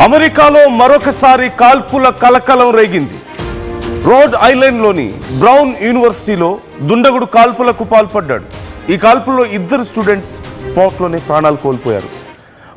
అమెరికాలో మరొకసారి కాల్పుల కలకలం రేగింది. రోడ్ ఐలాండ్లోని బ్రౌన్ యూనివర్సిటీలో దుండగుడు కాల్పులకు పాల్పడ్డాడు. ఈ కాల్పుల్లో 2 స్టూడెంట్స్ స్పాట్లోనే ప్రాణాలు కోల్పోయారు.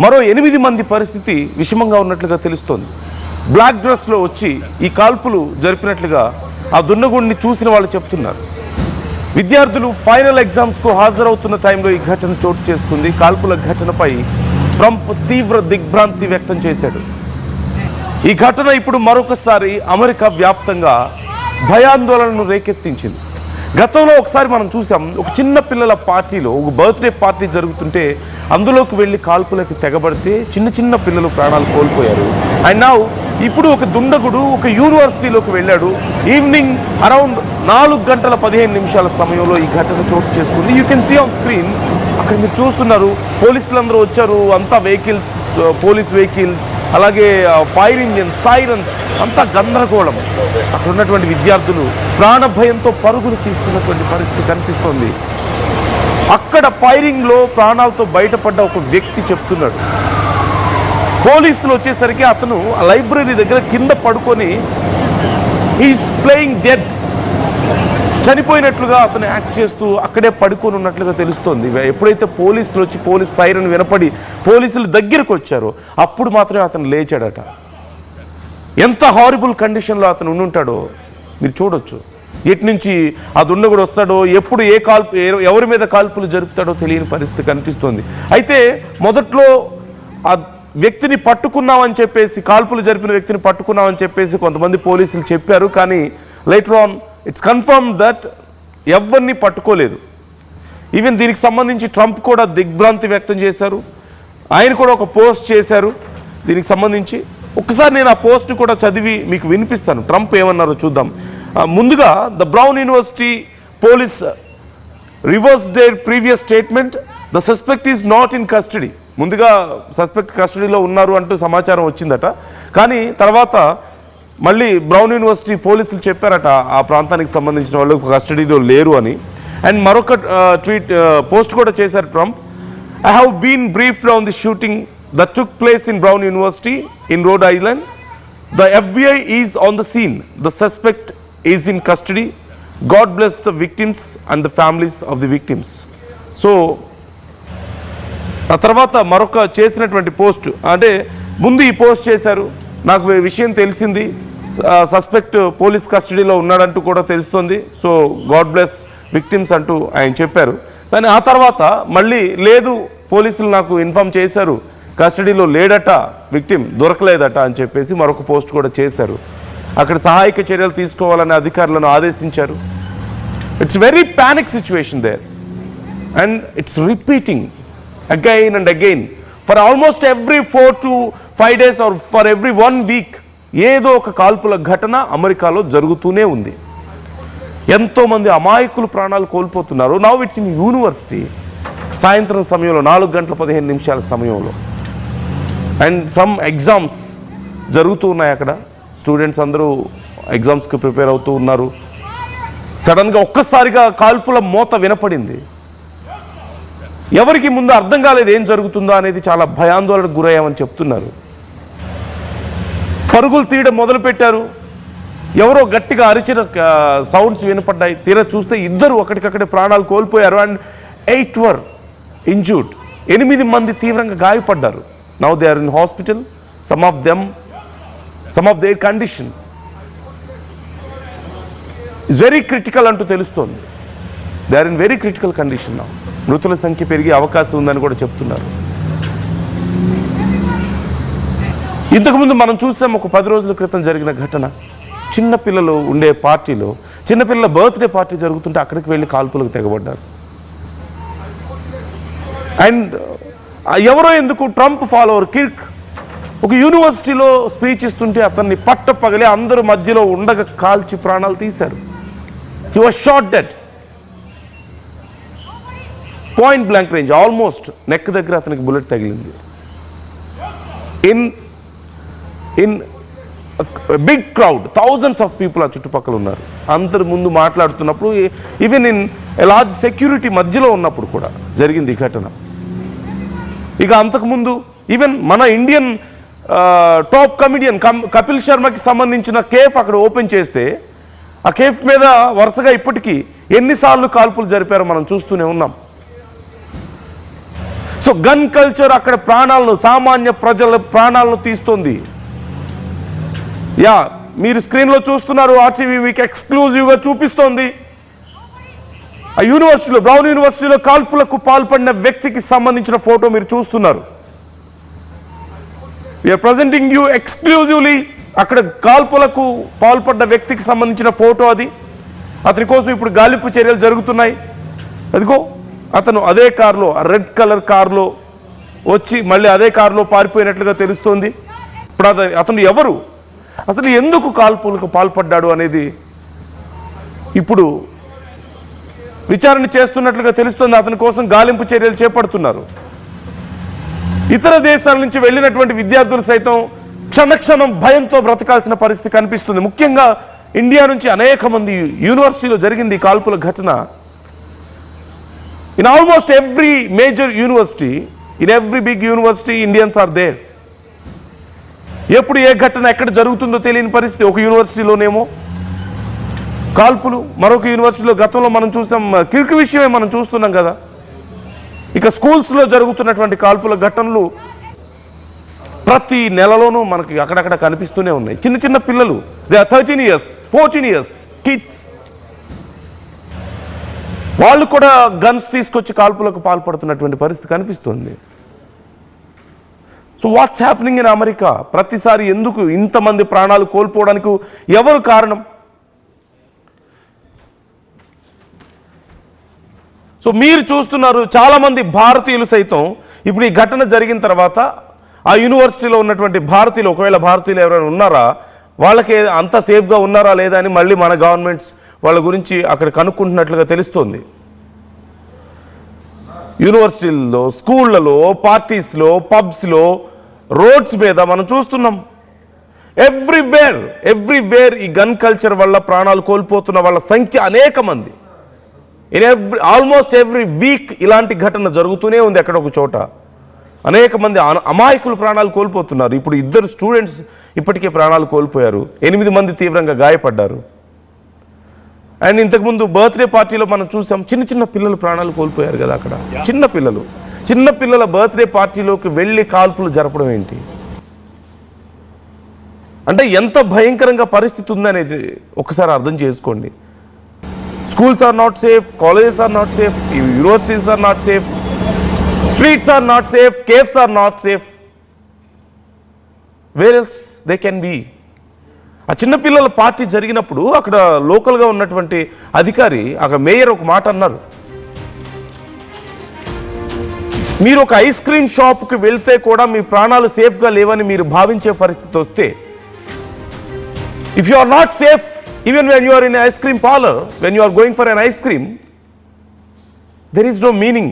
మరో 8 మంది పరిస్థితి విషమంగా ఉన్నట్లుగా తెలుస్తోంది. బ్లాక్ డ్రెస్లో వచ్చి ఈ కాల్పులు జరిపినట్లుగా ఆ దుండగుడిని చూసిన వాళ్ళు చెప్తున్నారు. విద్యార్థులు ఫైనల్ ఎగ్జామ్స్కు హాజరవుతున్న టైంలో ఈ ఘటన చోటు చేసుకుంది. కాల్పుల ఘటనపై ట్రంప్ తీవ్ర దిగ్భ్రాంతి వ్యక్తం చేశాడు. ఈ ఘటన ఇప్పుడు మరొకసారి అమెరికా వ్యాప్తంగా భయాందోళనను రేకెత్తించింది. గతంలో ఒకసారి మనం చూసాం, ఒక చిన్న పిల్లల పార్టీలో ఒక బర్త్డే పార్టీ జరుగుతుంటే అందులోకి వెళ్ళి కాల్పులకు తెగబడితే చిన్న పిల్లలు ప్రాణాలు కోల్పోయారు. అండ్ నౌ ఇప్పుడు ఒక దుండగుడు ఒక యూనివర్సిటీలోకి వెళ్ళాడు. ఈవినింగ్ అరౌండ్ 4:15 సమయంలో ఈ ఘటన చోటు చేసుకుంది. You can see on screen, అక్కడ మీరు చూస్తున్నారు పోలీసులందరూ వచ్చారు. అంతా వెహికల్స్, పోలీస్ వెహికల్స్, అలాగే ఫైర్ ఇంజిన్, సైరన్స్, అంతా గందరగోళం. అక్కడ ఉన్నటువంటి విద్యార్థులు ప్రాణభయంతో పరుగులు తీస్తున్నటువంటి పరిస్థితి కనిపిస్తోంది. అక్కడ ఫైరింగ్లో ప్రాణాలతో బయటపడ్డ ఒక వ్యక్తి చెప్తున్నాడు. పోలీసులు వచ్చేసరికి అతను ఆ లైబ్రరీ దగ్గర కింద పడుకొని ఈజ్ ప్లేయింగ్ డెడ్, చనిపోయినట్లుగా అతను యాక్ట్ చేస్తూ అక్కడే పడుకొని ఉన్నట్లుగా తెలుస్తోంది. ఎప్పుడైతే పోలీసులు వచ్చి పోలీస్ సైరన్ వినపడి పోలీసులు దగ్గరకు వచ్చారో అప్పుడు మాత్రమే అతను లేచాడట. ఎంత హారిబుల్ కండిషన్లో అతను ఉండుంటాడో మీరు చూడొచ్చు. ఎటు నుంచి ఆ దుండగుడు వస్తాడో, ఎప్పుడు ఎవరి మీద కాల్పులు జరుపుతాడో తెలియని పరిస్థితి కనిపిస్తోంది. అయితే మొదట్లో ఆ వ్యక్తిని పట్టుకున్నామని చెప్పేసి, కాల్పులు జరిపిన వ్యక్తిని పట్టుకున్నామని చెప్పేసి కొంతమంది పోలీసులు చెప్పారు. కానీ later on it's confirm that ఎవరిని పట్టుకోలేదు. ఈవెన్ దీనికి సంబంధించి ట్రంప్ కూడా దిగ్భ్రాంతి వ్యక్తం చేశారు. ఆయన కూడా ఒక పోస్ట్ చేశారు దీనికి సంబంధించి. ఒకసారి నేను ఆ పోస్ట్ కూడా చదివి మీకు వినిపిస్తాను. ట్రంప్ ఏమన్నారో చూద్దాం. ముందుగా the Brown University police reverse their previous statement, the suspect is not in custody. ముందుగా సస్పెక్ట్ కస్టడీలో ఉన్నారు అంటూ సమాచారం వచ్చిందట. కానీ తర్వాత మళ్ళీ బ్రౌన్ యూనివర్సిటీ పోలీసులు చెప్పారట ఆ ప్రాంతానికి సంబంధించిన వాళ్ళు కస్టడీలో లేరు అని. అండ్ మరొక పోస్ట్ కూడా చేశారు Trump. I have been briefed on the shooting that took place in Brown University in Rhode Island. The FBI is on the scene. The suspect is in custody. God bless the victims and the families of the victims. So ఆ తర్వాత మరొక చేసినటువంటి post, అంటే ముందు ఈ post చేశారు, నాకు విషయం తెలిసింది, సస్పెక్ట్ పోలీస్ కస్టడీలో ఉన్నాడంటూ కూడా తెలుస్తుంది, సో గాడ్ బ్లెస్ విక్టిమ్స్ అంటూ ఆయన చెప్పారు. కానీ ఆ తర్వాత మళ్ళీ లేదు, పోలీసులు నాకు ఇన్ఫామ్ చేశారు కస్టడీలో లేడట, విక్టిమ్ దొరకలేదట అని చెప్పేసి మరొక పోస్ట్ కూడా చేశారు. అక్కడ సహాయక చర్యలు తీసుకోవాలని అధికారులను ఆదేశించారు. It's very panic situation there and it's repeating again and again for almost every 4 to 5 days or for every 1 week ఏదో ఒక కాల్పుల ఘటన అమెరికాలో జరుగుతూనే ఉంది. ఎంతోమంది అమాయకులు ప్రాణాలు కోల్పోతున్నారు. Now it's in university. సాయంత్రం సమయంలో 4:15 సమయంలో అండ్ సమ్ ఎగ్జామ్స్ జరుగుతూ ఉన్నాయి. అక్కడ స్టూడెంట్స్ అందరూ ఎగ్జామ్స్కి ప్రిపేర్ అవుతూ ఉన్నారు. సడన్గా ఒక్కసారిగా కాల్పుల మోత వినపడింది. ఎవరికి ముందు అర్థం కాలేదు ఏం జరుగుతుందో అనేది. చాలా భయాందోళనకు గురయ్యామని చెప్తున్నారు. పరుగులు తీయడం మొదలుపెట్టారు. ఎవరో గట్టిగా అరిచిన సౌండ్స్ వినపడ్డాయి. తీరా చూస్తే 2 ఒకటికక్కడే ప్రాణాలు కోల్పోయారు. And 8 were injured. 8 మంది తీవ్రంగా గాయపడ్డారు. Now they are in hospital. Some of their condition is very critical అంటూ తెలుస్తోంది. They are in very critical condition. Now మృతుల సంఖ్య పెరిగే అవకాశం ఉందని కూడా చెప్తున్నారు. ఇంతకుముందు మనం చూసాం, ఒక 10 రోజుల క్రితం జరిగిన ఘటన. చిన్నపిల్లలు ఉండే పార్టీలో, చిన్నపిల్లల బర్త్డే పార్టీ జరుగుతుంటే అక్కడికి వెళ్ళి కాల్పులకు తెగబడ్డారు. అండ్ ఎవరో ఎందుకు ట్రంప్ ఫాలోవర్ కిర్క్ ఒక యూనివర్సిటీలో స్పీచ్ ఇస్తుంటే అతన్ని పట్టపగలి అందరూ మధ్యలో ఉండగా కాల్చి ప్రాణాలు తీశారు. He was shot dead. Point blank range, almost neck దగ్గర అతనికి బుల్లెట్ తగిలింది. In big crowd, thousands of people ఆ చుట్టుపక్కల ఉన్నారు. అందరి ముందు మాట్లాడుతున్నప్పుడు, ఈవెన్ ఇన్ లార్జ్ సెక్యూరిటీ మధ్యలో ఉన్నప్పుడు కూడా జరిగింది ఈ ఘటన. ఇక అంతకుముందు ఈవెన్ మన ఇండియన్ టాప్ కమిడియన్ కపిల్ శర్మకి సంబంధించిన కేఫ్ అక్కడ ఓపెన్ చేస్తే ఆ కేఫ్ మీద వరుసగా ఇప్పటికీ ఎన్నిసార్లు కాల్పులు జరిపారో మనం చూస్తూనే ఉన్నాం. సో గన్ కల్చర్ అక్కడ ప్రాణాలను, సామాన్య ప్రజల ప్రాణాలను తీస్తుంది. మీరు స్క్రీన్లో చూస్తున్నారు, ఆర్టీవీ మీకు ఎక్స్క్లూజివ్గా చూపిస్తోంది. ఆ యూనివర్సిటీలో, బ్రౌన్ యూనివర్సిటీలో కాల్పులకు పాల్పడిన వ్యక్తికి సంబంధించిన ఫోటో మీరు చూస్తున్నారు. We're presenting you exclusively. అక్కడ కాల్పులకు పాల్పడ్డ వ్యక్తికి సంబంధించిన ఫోటో అది. అతని కోసం ఇప్పుడు గాలింపు చర్యలు జరుగుతున్నాయి. అదిగో అతను అదే కారులో, రెడ్ కలర్ కారులో వచ్చి మళ్ళీ అదే కారులో పారిపోయినట్లుగా తెలుస్తోంది. ఇప్పుడు అతను ఎవరు, అసలు ఎందుకు కాల్పులకు పాల్పడ్డాడు అనేది ఇప్పుడు విచారణ చేస్తున్నట్లుగా తెలుస్తోంది. అతని కోసం గాలింపు చర్యలు చేపడుతున్నారు. ఇతర దేశాల నుంచి వెళ్ళినటువంటి విద్యార్థులు సైతం క్షణక్షణం భయంతో బ్రతకాల్సిన పరిస్థితి కనిపిస్తుంది. ముఖ్యంగా ఇండియా నుంచి అనేక మంది యూనివర్సిటీలో జరిగింది ఈ కాల్పుల ఘటన. In almost every major university, in every big university Indians are there. ఎప్పుడు ఏ ఘటన ఎక్కడ జరుగుతుందో తెలియని పరిస్థితి. ఒక యూనివర్సిటీలోనేమో కాల్పులు, మరొక యూనివర్సిటీలో గతంలో మనం చూసాం, కిర్క్ విషయమే మనం చూస్తున్నాం కదా. ఇక స్కూల్స్లో జరుగుతున్నటువంటి కాల్పుల ఘటనలు ప్రతి నెలలోనూ మనకి అక్కడక్కడ కనిపిస్తూనే ఉన్నాయి. చిన్న చిన్న పిల్లలు, they are 13 years 14 years kids, వాళ్ళు కూడా గన్స్ తీసుకొచ్చి కాల్పులకు పాల్పడుతున్నటువంటి పరిస్థితి కనిపిస్తుంది. So what's happening in America? ప్రతిసారి ఎందుకు ఇంతమంది ప్రాణాలు కోల్పోవడానికి ఎవరు కారణం? సో మీరు చూస్తున్నారు, చాలామంది భారతీయులు సైతం ఇప్పుడు ఈ ఘటన జరిగిన తర్వాత ఆ యూనివర్సిటీలో ఉన్నటువంటి భారతీయులు, ఒకవేళ భారతీయులు ఎవరైనా ఉన్నారా, వాళ్ళకి అంత సేఫ్గా ఉన్నారా లేదా అని మళ్ళీ మన గవర్నమెంట్స్ వాళ్ళ గురించి అక్కడ కనుక్కుంటున్నట్లుగా తెలుస్తోంది. యూనివర్సిటీల్లో, స్కూళ్ళలో, పార్టీస్లో, పబ్స్లో, రోడ్స్ మీద మనం చూస్తున్నాం. ఎవ్రీవేర్ ఈ గన్ కల్చర్ వల్ల ప్రాణాలు కోల్పోతున్న వాళ్ళ సంఖ్య అనేక మంది. ఆల్మోస్ట్ ఎవ్రీ వీక్ ఇలాంటి ఘటన జరుగుతూనే ఉంది. ఎక్కడ ఒక చోట అనేక మంది అమాయకులు ప్రాణాలు కోల్పోతున్నారు. ఇప్పుడు 2 స్టూడెంట్స్ ఇప్పటికే ప్రాణాలు కోల్పోయారు, 8 మంది తీవ్రంగా గాయపడ్డారు. అండ్ ఇంతకుముందు బర్త్డే పార్టీలో మనం చూసాం, చిన్న చిన్న పిల్లలు ప్రాణాలు కోల్పోయారు కదా అక్కడ. చిన్న పిల్లల బర్త్డే పార్టీలోకి వెళ్ళి కాల్పులు జరపడం ఏంటి అంటే ఎంత భయంకరంగా పరిస్థితి ఉందనేది ఒకసారి అర్థం చేసుకోండి. Schools are not safe, colleges are not safe, universities are not safe, streets are not safe, caves are not safe. Where else they can be? ఆ చిన్నపిల్లల పార్టీ జరిగినప్పుడు అక్కడ లోకల్గా ఉన్నటువంటి అధికారి, అక్కడ మేయర్ ఒక మాట అన్నారు, మీరు ఒక ఐస్ క్రీమ్ షాప్కి వెళ్తే కూడా మీ ప్రాణాలు సేఫ్గా లేవని మీరు భావించే పరిస్థితి వస్తే, if you are not safe even when you are in an ice cream parlor, when you are going for an ice cream, there is no meaning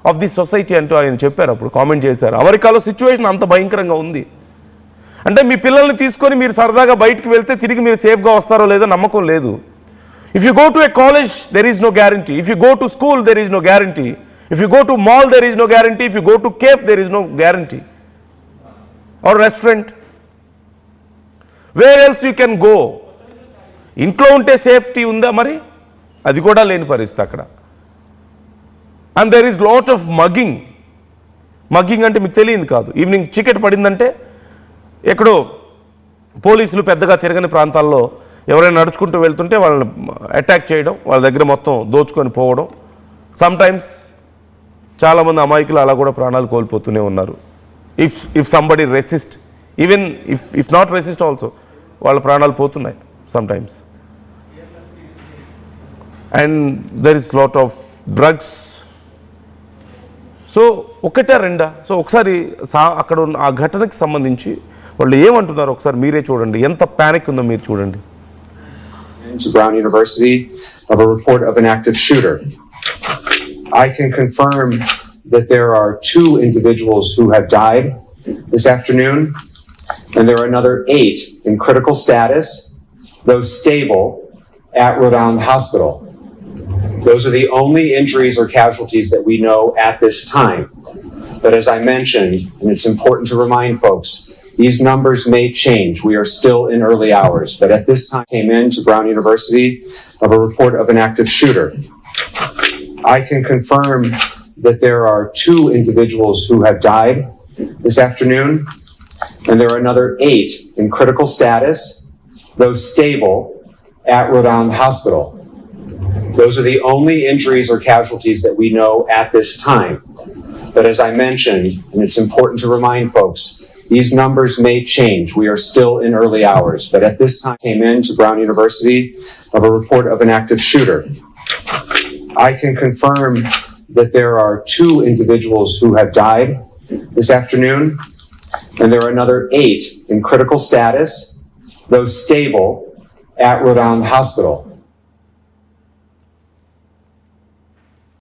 of this society అంటూ ఆయన చెప్పారు. అప్పుడు కామెంట్ చేశారు, అమెరికాలో సిచ్యువేషన్ అంత భయంకరంగా ఉంది అంటే మీ పిల్లల్ని తీసుకొని మీరు సరదాగా బయటికి వెళ్తే తిరిగి మీరు సేఫ్గా వస్తారో లేదో నమ్మకం లేదు. If you go to a college there is no guarantee, if you go to school there is no guarantee, if you go to mall there is no guarantee, if you go to cafe there is no guarantee or restaurant. Where else you can go? ఇంట్లో ఉంటే safety ఉందా మరి? అది కూడా లేని పరిస్థితి అక్కడ. And there is lot of mugging అంటే మీకు తెలియదు కాదు. ఈవినింగ్ చీకటి పడిందంటే ఎక్కడో పోలీసులు పెద్దగా తిరగని ప్రాంతాల్లో ఎవరైనా నడుచుకుంటూ వెళ్తుంటే వాళ్ళని అటాక్ చేయడం, వాళ్ళ దగ్గర మొత్తం దోచుకొని పోవడం. సమ్టైమ్స్ చాలామంది అమాయకులు అలా కూడా ప్రాణాలు కోల్పోతూనే ఉన్నారు. If somebody resist, even if not resist also వాళ్ళ ప్రాణాలు పోతున్నాయి sometimes. And there is lot of drugs. So ఒకటే రెండా? సో ఒకసారి అక్కడ ఉన్న ఆ ఘటనకి సంబంధించి వాళ్ళు ఏమంటున్నారు ఒకసారి మీరే చూడండి, ఎంత ప్యానిక్ ఉందో మీరు చూడండి. To Brown University of a report of an active shooter. I can confirm that there are 2 individuals who have died this afternoon, and there are another 8 in critical status, those stable at Rhode Island Hospital. Those are the only injuries or casualties that we know at this time. But as I mentioned, and it's important to remind folks, These numbers may change. We are still in early hours, but at this time came in to Brown University of a report of an active shooter. I can confirm that there are 2 individuals who have died this afternoon, and there are another 8 in critical status, those stable, at Rhode Island Hospital. Those are the only injuries or casualties that we know at this time. But as I mentioned, and it's important to remind folks, these numbers may change. We are still in early hours, but at this time came in to Brown University of a report of an active shooter. I can confirm that there are 2 individuals who have died this afternoon, and there are another 8 in critical status, those stable, at Rhode Island Hospital.